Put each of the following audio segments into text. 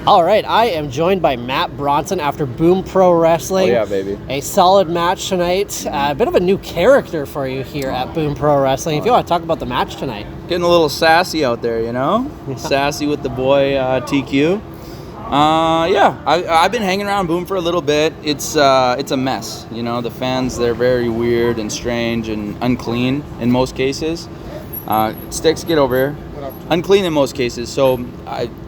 All right, I am joined by Matt Bronson after Boom Pro Wrestling. Oh, yeah, baby. A solid match tonight. A bit of a new character for you here at Boom Pro Wrestling. If you want to talk about the match tonight. Getting a little sassy out there, you know? Sassy with the boy TQ. I've been hanging around Boom for a little bit. It's a mess, you know? The fans, they're very weird and strange and unclean in most cases. Sticks, get over here. Unclean in most cases. So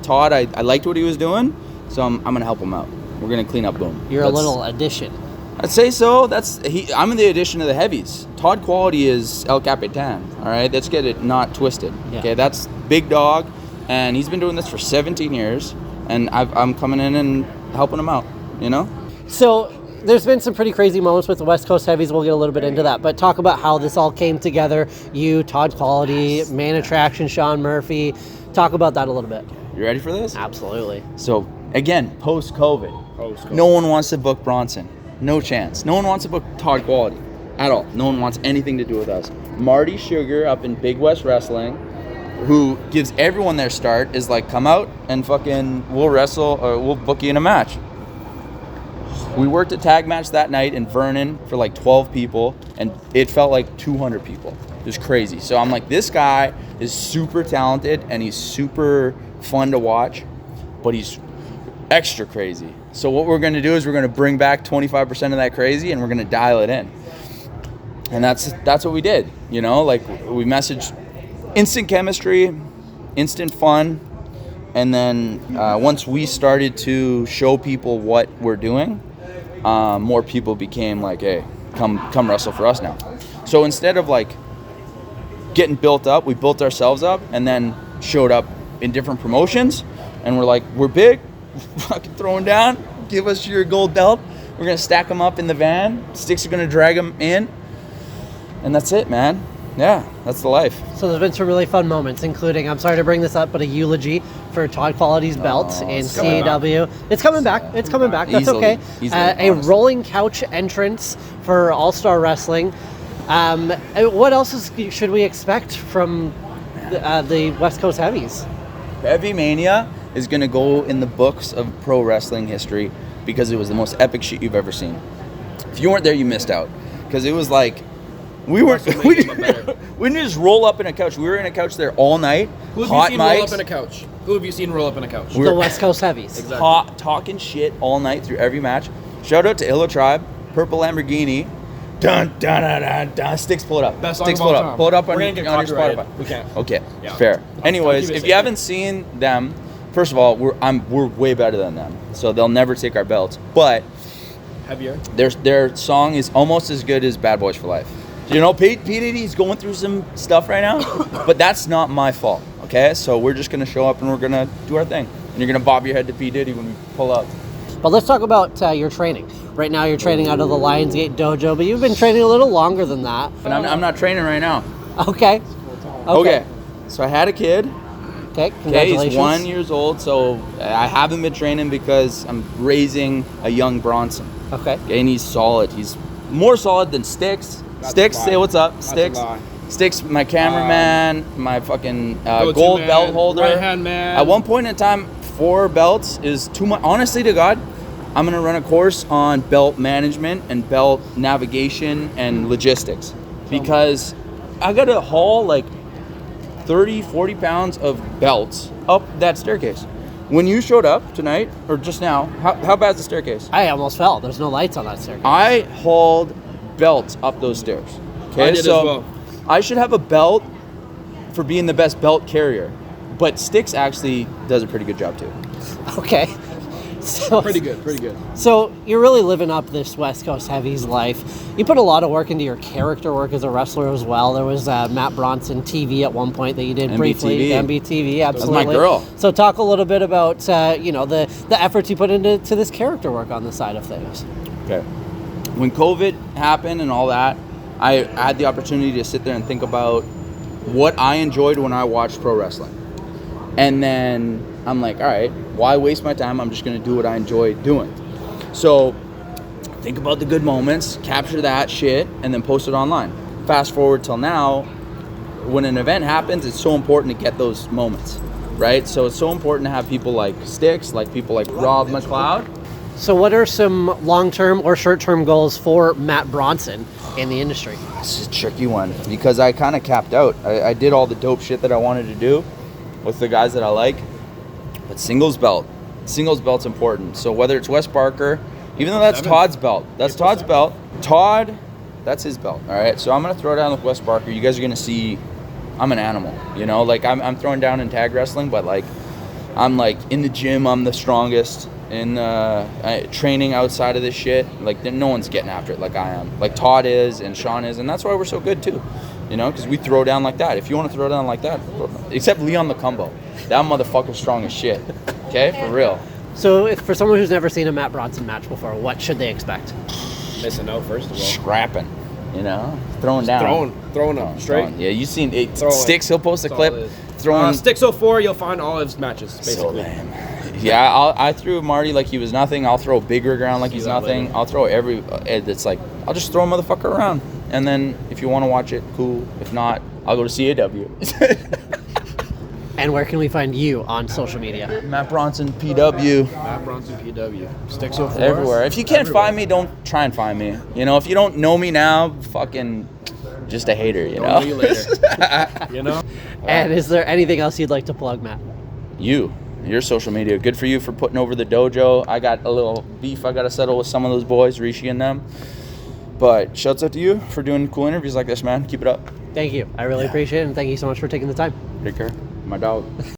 Todd, I liked what he was doing, so I'm going to help him out. We're going to clean up Boom. You're a little addition. I'd say so. I'm in the addition of the heavies. Todd Quality is El Capitan, all right? Let's get it not twisted. Yeah. Okay, that's big dog, and he's been doing this for 17 years, and I'm coming in and helping him out, you know? So there's been some pretty crazy moments with the West Coast Heavies. We'll get a little bit into that, but talk about how this all came together. You, Todd Quality, Main Attraction, Sean Murphy. Talk about that a little bit. You ready for this? Absolutely. So, again, post-COVID. No one wants to book Bronson. No chance. No one wants to book Todd Quality at all. No one wants anything to do with us. Marty Sugar up in Big West Wrestling, who gives everyone their start, is like, come out and fucking we'll wrestle or we'll book you in a match. We worked a tag match that night in Vernon for like 12 people, and it felt like 200 people. It was crazy. So I'm like, this guy is super talented and he's super fun to watch, but he's extra crazy. So what we're going to do is we're going to bring back 25% of that crazy and we're going to dial it in. And that's what we did, you know? Like, we messaged instant chemistry, instant fun, and then once we started to show people what we're doing, more people became like, hey, come wrestle for us now. So instead of like getting built up, we built ourselves up and then showed up in different promotions, and we're like, we're big, fucking throwing down, give us your gold belt, we're gonna stack them up in the van, Sticks are gonna drag them in, and that's it, man. Yeah, that's the life. So there's been some really fun moments, including, I'm sorry to bring this up, but a eulogy for Todd Quality's belt in CAW. It's coming back. It's coming back. That's Easily. okay. A rolling couch entrance for All Star Wrestling. What else should we expect from the West Coast Heavies? HeavieMania is going to go in the books of pro wrestling history because it was the most epic shit you've ever seen. If you weren't there, you missed out. Because it was like, we didn't just roll up in a couch. We were in a couch there all night. Who have you seen roll up in a couch? Who have you seen roll up in a couch? The West Coast Heavies. Exactly. Talking shit all night through every match. Shout out to Illa Tribe, Purple Lamborghini. Dun, dun, dun, dun, dun. Sticks, pull it up. Best Sticks, song pull of it all up. Pull it up on We're your gonna get copyrighted. Spotify. We can't. Okay, Yeah. fair. I'll Anyways, keep it if safe. you haven't seen them, first of all, we're way better than them, so they'll never take our belts. But Heavier. their song is almost as good as Bad Boys for Life. You know, P.Diddy's going through some stuff right now, but that's not my fault. Okay, so we're just gonna show up and we're gonna do our thing, and you're gonna bob your head to P.Diddy when we pull up. But let's talk about your training. Right now you're training out of the Lions Gate Dojo, but you've been training a little longer than that. But I'm not training right now. Okay. Okay. So I had a kid. Okay, congratulations. He's 1 year old, so I haven't been training because I'm raising a young Bronson. Okay. And he's solid. He's more solid than Sticks. Sticks, say what's up. Sticks. Sticks, my cameraman, my fucking gold belt holder. Right-hand man. At one point in time, 4 belts is too much. Honestly to God, I'm going to run a course on belt management and belt navigation and logistics, because I got to haul like 30, 40 pounds of belts up that staircase. When you showed up tonight, or just now, how bad's the staircase? I almost fell. There's no lights on that staircase. I hauled belts up those stairs. Okay, I did as well. I should have a belt for being the best belt carrier, but Sticks actually does a pretty good job too. Okay. So, Pretty good. So you're really living up this West Coast Heavies life. You put a lot of work into your character work as a wrestler as well. There was Matt Bronson TV at one point that you did briefly. MBTV, absolutely. That's my girl. So talk a little bit about the efforts you put into this character work on the side of things. Okay. When COVID happened and all that, I had the opportunity to sit there and think about what I enjoyed when I watched pro wrestling. And then I'm like, all right, why waste my time? I'm just going to do what I enjoy doing. So think about the good moments, capture that shit, and then post it online. Fast forward till now, when an event happens, it's so important to get those moments. right? So it's so important to have people like Sticks, like people like Rob McLeod. So what are some long-term or short-term goals for Matt Bronson in the industry? This is a tricky one because I kind of capped out. I did all the dope shit that I wanted to do with the guys that I like, but singles belt's important. So whether it's Wes Barker, even though that's Todd's belt, Todd, that's his belt. All right, so I'm gonna throw down with Wes Barker. You guys are gonna see I'm an animal, you know, like I'm throwing down in tag wrestling, but like I'm like in the gym, I'm the strongest. In training outside of this shit, like no one's getting after it like I am. Like Todd is and Sean is, and that's why we're so good too. You know, because we throw down like that. If you want to throw down like that, except Leon Lacumbo, that motherfucker's strong as shit. Okay, for real. So if for someone who's never seen a Matt Bronson match before, what should they expect? Missing out, first of all. Scrapping, you know, throwing down. Throwing up straight. Throwing. Yeah, you seen it. Sticks, he'll post a clip. Throwing. Sticks 04, you'll find all of his matches, basically. So lame. Yeah, I threw Marty like he was nothing. I'll throw Big Rig around like he's nothing. Later. I'll throw it's like, I'll just throw a motherfucker around. And then if you want to watch it, cool. If not, I'll go to CAW. And where can we find you on social media? Matt Bronson, PW. Matt Bronson, PW. Sticks 04. Everywhere. If you can't find me, don't try and find me. You know, if you don't know me now, fucking just a hater, you know? Know you later. You know? And is there anything else you'd like to plug, Matt? Your social media. Good for you for putting over the dojo. I got a little beef I got to settle with some of those boys, Rishi and them. But shouts out to you for doing cool interviews like this, man. Keep it up. Thank you. I really appreciate it, and thank you so much for taking the time. Take care. My dog.